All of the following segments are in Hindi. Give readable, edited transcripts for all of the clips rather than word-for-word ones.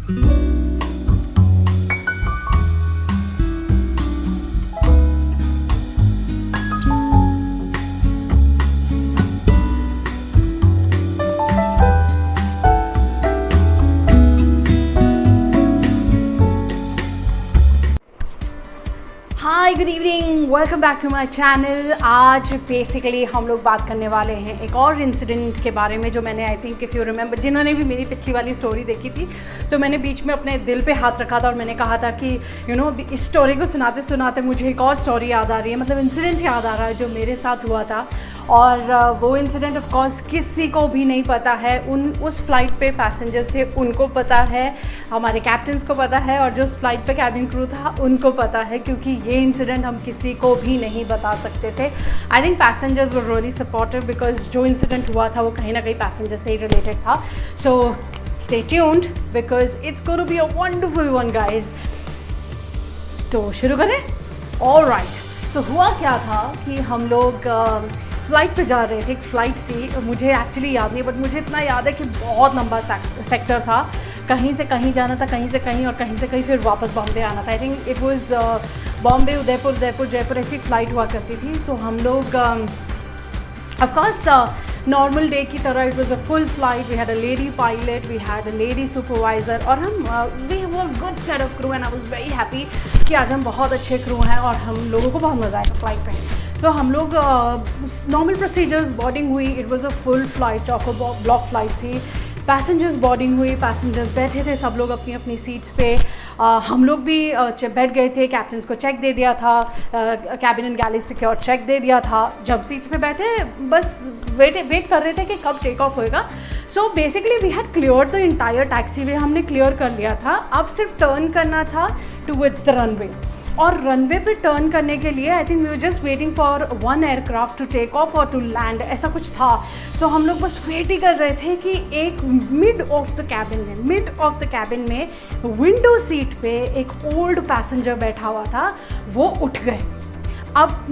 Hi good evening, welcome back to my channel. आज बेसिकली हम लोग बात करने वाले हैं एक और इंसिडेंट के बारे में जो मैंने I think if you remember, जिन्होंने भी मेरी पिछली वाली स्टोरी देखी थी तो मैंने बीच में अपने दिल पे हाथ रखा था और मैंने कहा था कि इस स्टोरी को सुनाते सुनाते मुझे एक और स्टोरी याद आ रही है, मतलब इंसिडेंट याद आ रहा है जो मेरे साथ हुआ था। और वो इंसिडेंट ऑफ कोर्स किसी को भी नहीं पता है। उस फ्लाइट पे पैसेंजर्स थे उनको पता है, हमारे कैप्टन्स को पता है, और जो उस फ्लाइट पे कैबिन क्रू था उनको पता है, क्योंकि ये इंसिडेंट हम किसी को भी नहीं बता सकते थे। I think passengers were really supportive because जो इंसिडेंट हुआ था वो कहीं ना कहीं पैसेंजर से ही रिलेटेड था। So stay tuned because it's going to be a wonderful one guys. तो शुरू करें? ऑलराइट, तो हुआ क्या था कि हम लोग फ़्लाइट पे जा रहे थे। एक फ़्लाइट थी, मुझे एक्चुअली याद नहीं, बट मुझे इतना याद है कि बहुत लंबा सेक्टर था, कहीं से कहीं जाना था, कहीं से कहीं, और कहीं से कहीं फिर वापस बॉम्बे आना था। I think it was Bombay, Udaipur, Udaipur Jaipur, ऐसी फ़्लाइट हुआ करती थी। सो हम लोग ऑफकोर्स नॉर्मल डे की तरह it was a full flight. We had a lady pilot, we had a lady supervisor, और हम we were good set of crew and I was very happy कि आज हम बहुत अच्छे क्रू हैं और हम लोगों को बहुत मज़ा आएगा फ्लाइट पे। तो हम लोग नॉर्मल प्रोसीजर्स, बोर्डिंग हुई। It was a full flight, choco block flight थी। पैसेंजर्स बोर्डिंग हुई, पैसेंजर्स बैठे थे सब लोग अपनी अपनी सीट्स पे। हम लोग भी बैठ गए थे, कैप्टन्स को चेक दे दिया था, cabin and galley secure check दे दिया था। जब सीट्स पे बैठे बस वेट कर रहे थे कि कब टेक ऑफ होएगा। So basically we had clear the entire taxi way, हमने क्लियर कर लिया था। अब सिर्फ टर्न करना था टूवर्ड्स द रनवे, और रनवे पे टर्न करने के लिए I think we were just waiting for one aircraft to take off और टू लैंड, ऐसा कुछ था। सो हम लोग बस वेट ही कर रहे थे कि एक मिड ऑफ द कैबिन में विंडो सीट पे एक ओल्ड पैसेंजर बैठा हुआ था, वो उठ गए। अब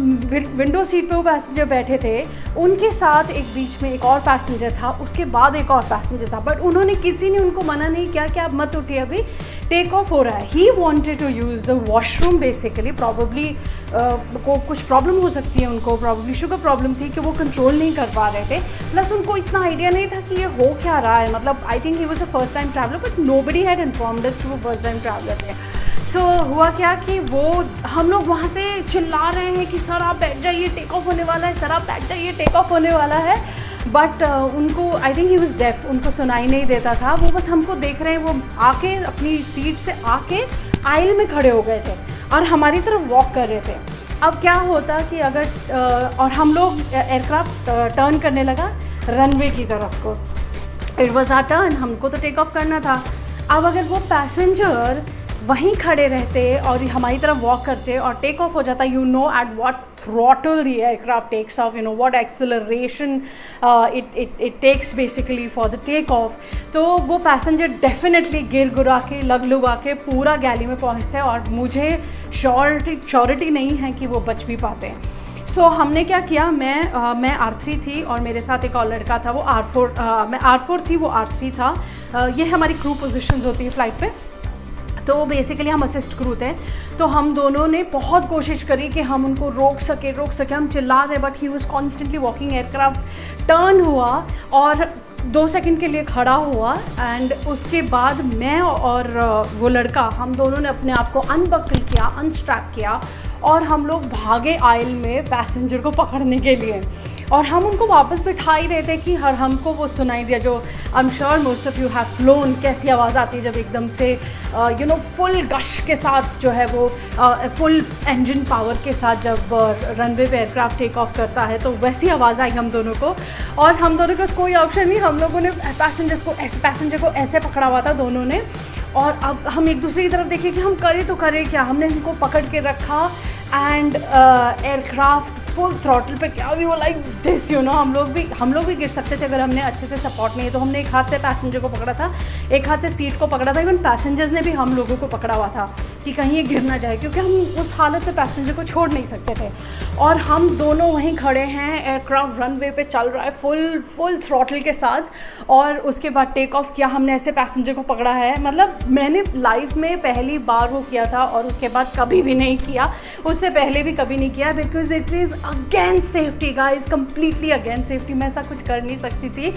विंडो सीट पे वो पैसेंजर बैठे थे, उनके साथ एक बीच में एक और पैसेंजर था, उसके बाद एक और पैसेंजर था, बट उन्होंने किसी ने उनको मना नहीं किया कि आप मत उठिए, अभी टेक ऑफ हो रहा है। He wanted to use the washroom basically, probably को कुछ प्रॉब्लम हो सकती है, उनको प्रॉबली शुगर प्रॉब्लम थी कि वो कंट्रोल नहीं कर पा रहे थे, प्लस उनको इतना आइडिया नहीं था कि ये हो क्या रहा है। मतलब I think he was a first time traveller, but nobody had informed us कि वो फर्स्ट टाइम ट्रैवलर थे। सो हुआ क्या कि वो हम लोग वहाँ से चिल्ला रहे हैं कि सर आप बैठ जाइए, टेक ऑफ होने वाला है, सर आप बैठ जाइए, टेक ऑफ होने वाला है। बट उनको I think he was deaf, उनको सुनाई नहीं देता था। वो बस हमको देख रहे हैं, वो आके अपनी सीट से आके आइल में खड़े हो गए थे और हमारी तरफ वॉक कर रहे थे। अब क्या होता कि अगर और हम लोग एयरक्राफ्ट टर्न करने लगा रनवे की तरफ को, इट वाज आवर टर्न, हमको तो टेक ऑफ करना था। अब अगर वो पैसेंजर वहीं खड़े रहते और हमारी तरफ वॉक करते और टेक ऑफ हो जाता, you know at what throttle the aircraft takes off, you know what acceleration it takes basically for the take off। तो वो पैसेंजर डेफिनेटली गिर गुरा के लग लुगा के पूरा गैली में पहुँचते हैं और मुझे श्योरिटी नहीं है कि वो बच भी पाते हैं। सो हमने क्या किया, मैं R3 थी और मेरे साथ एक और लड़का था, वो R4, मैं R4 थी, वो R3 था। ये हमारी क्रू पोजिशंस होती है फ़्लाइट पे, तो बेसिकली हम असिस्ट क्रू थे। तो हम दोनों ने बहुत कोशिश करी कि हम उनको रोक सके, हम चिल्ला रहे, but he was constantly walking. Aircraft turn हुआ और 2 सेकंड के लिए खड़ा हुआ, एंड उसके बाद मैं और वो लड़का, हम दोनों ने अपने आप को अनबकल किया, अनस्ट्रैप किया, और हम लोग भागे आइल में पैसेंजर को पकड़ने के लिए। और हम उनको वापस बिठा ही रहे थे कि हर हमको वो सुनाई दिया, जो आई am sure most of you have phloem, कैसी आवाज़ आती है जब एकदम से फुल गश के साथ जो है वो फुल इंजन पावर के साथ जब रनवे पे एयरक्राफ्ट टेक ऑफ करता है, तो वैसी आवाज़ आई हम दोनों को। और हम दोनों का कोई ऑप्शन नहीं, हम लोगों ने पैसेंजर को ऐसे पकड़ा हुआ था दोनों ने, और अब हम एक दूसरे की तरफ देखें कि हम करें तो करें क्या। हमने उनको पकड़ के रखा एंड एयरक्राफ्ट फुल थ्रॉटल पे क्या, वी वर लाइक दिस, हम लोग भी गिर सकते थे अगर हमने अच्छे से सपोर्ट नहीं है। तो हमने एक हाथ से पैसेंजर को पकड़ा था, एक हाथ से सीट को पकड़ा था, इवन पैसेंजर्स ने भी हम लोगों को पकड़ा हुआ था। कि कहीं ये गिर ना जाए, क्योंकि हम उस हालत में पैसेंजर को छोड़ नहीं सकते थे। और हम दोनों वहीं खड़े हैं, एयरक्राफ्ट रनवे पे चल रहा है फुल थ्रॉटल के साथ, और उसके बाद टेक ऑफ किया हमने, ऐसे पैसेंजर को पकड़ा है। मतलब मैंने लाइफ में पहली बार वो किया था, और उसके बाद कभी भी नहीं किया, उससे पहले भी कभी नहीं किया, because it is against safety guys, completely against safety. मैं ऐसा कुछ कर नहीं सकती थी।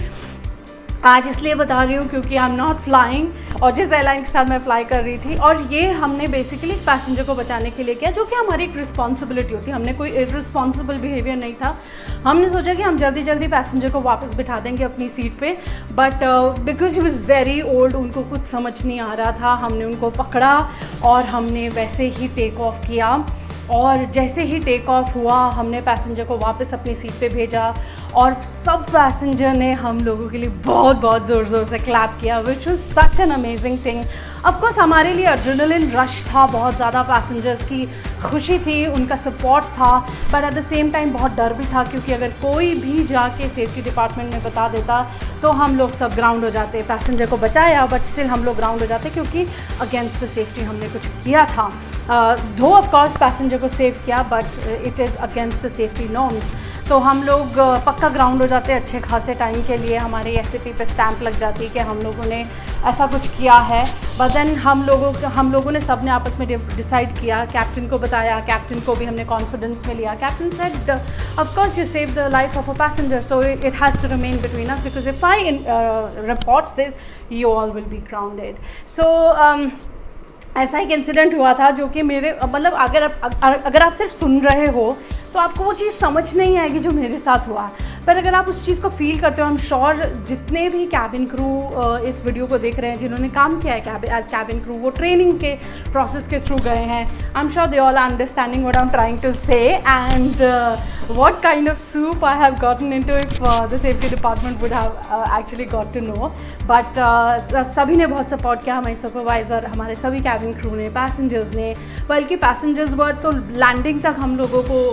आज इसलिए बता रही हूँ क्योंकि आई एम नॉट फ्लाइंग, और जिस एयरलाइन के साथ मैं फ़्लाई कर रही थी, और ये हमने बेसिकली पैसेंजर को बचाने के लिए किया, जो कि हमारी एक रिस्पॉन्सिबिलिटी होती है। हमने कोई इररिस्पॉन्सिबल बिहेवियर नहीं था। हमने सोचा कि हम जल्दी जल्दी पैसेंजर को वापस बिठा देंगे अपनी सीट पे, but because he was very old, उनको कुछ समझ नहीं आ रहा था। हमने उनको पकड़ा और हमने वैसे ही टेक ऑफ किया, और जैसे ही टेक ऑफ हुआ हमने पैसेंजर को वापस अपनी सीट पे भेजा, और सब पैसेंजर ने हम लोगों के लिए बहुत बहुत ज़ोर से क्लैप किया, which was such an amazing thing. Of course हमारे लिए एड्रेनलिन रश था, बहुत ज़्यादा पैसेंजर्स की खुशी थी, उनका सपोर्ट था, but at the same time बहुत डर भी था, क्योंकि अगर कोई भी जाके सेफ्टी डिपार्टमेंट में बता देता तो हम लोग सब ग्राउंड हो जाते। पैसेंजर को बचाया बट स्टिल हम लोग ग्राउंड हो जाते, क्योंकि अगेंस्ट द सेफ्टी हमने कुछ किया था। दो ऑफकोर्स पैसेंजर को सेव किया, but it is against the safety norms. तो हम लोग पक्का ग्राउंड हो जाते अच्छे खासे टाइम के लिए, हमारी एसएपी पे स्टैंप लग जाती है कि हम लोगों ने ऐसा कुछ किया है। बट देन हम लोगों ने सब ने आपस में डिसाइड किया, कैप्टन को बताया, कैप्टन को भी हमने कॉन्फिडेंस में लिया। Captain said of course you save the life of a passenger, so it has to remain between us, because if I reports this you all will be grounded. So ऐसा एक इंसिडेंट हुआ था जो कि मेरे, मतलब अगर आप सिर्फ सुन रहे हो तो आपको वो चीज़ समझ नहीं आएगी जो मेरे साथ हुआ, पर अगर आप उस चीज़ को फील करते हो, आई एम श्योर जितने भी कैबिन क्रू इस वीडियो को देख रहे हैं, जिन्होंने काम किया है एज कैबिन क्रू, वो ट्रेनिंग के प्रोसेस के थ्रू गए हैं, I am sure they all are understanding what I am trying to say, and what kind of soup I have gotten into if the safety department would have actually got to know. But सभी ने बहुत सपोर्ट किया, हमारे सुपरवाइज़र, हमारे सभी कैबिन क्रू ने, पैसेंजर्स ने, बल्कि पैसेंजर्स वर तो लैंडिंग तक हम लोगों को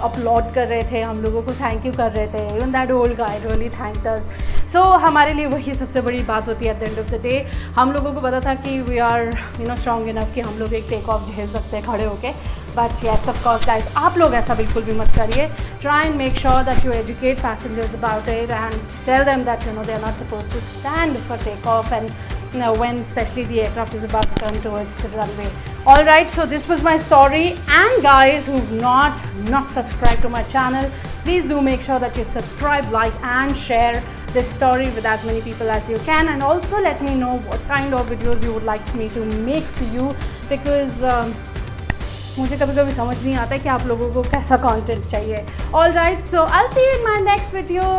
अपलॉड कर रहे थे, हम लोगों को थैंक यू कर रहे थे। Even that old guy really thanked us. So हमारे लिए वही सबसे बड़ी बात होती है at the end of the day. हम लोगों को पता था कि वी आर स्ट्रॉन्ग इनफ कि हम लोग एक टेक ऑफ झेल सकते हैं खड़े होके, but yes of course guys, आप लोग ऐसा बिल्कुल भी मत करिए। Try and make sure that you educate passengers about it and tell them that they are not supposed to stand for take off and when especially the aircraft is about to turn towards the runway. All right, so this was my story, and guys who've not subscribed to my channel, please do make sure that you subscribe, like and share this story with as many people as you can, and also let me know what kind of videos you would like me to make for you, because मुझे कभी कभी समझ नहीं आता है कि आप लोगों को कैसा कंटेंट चाहिए। All right, so I'll see you in my next video.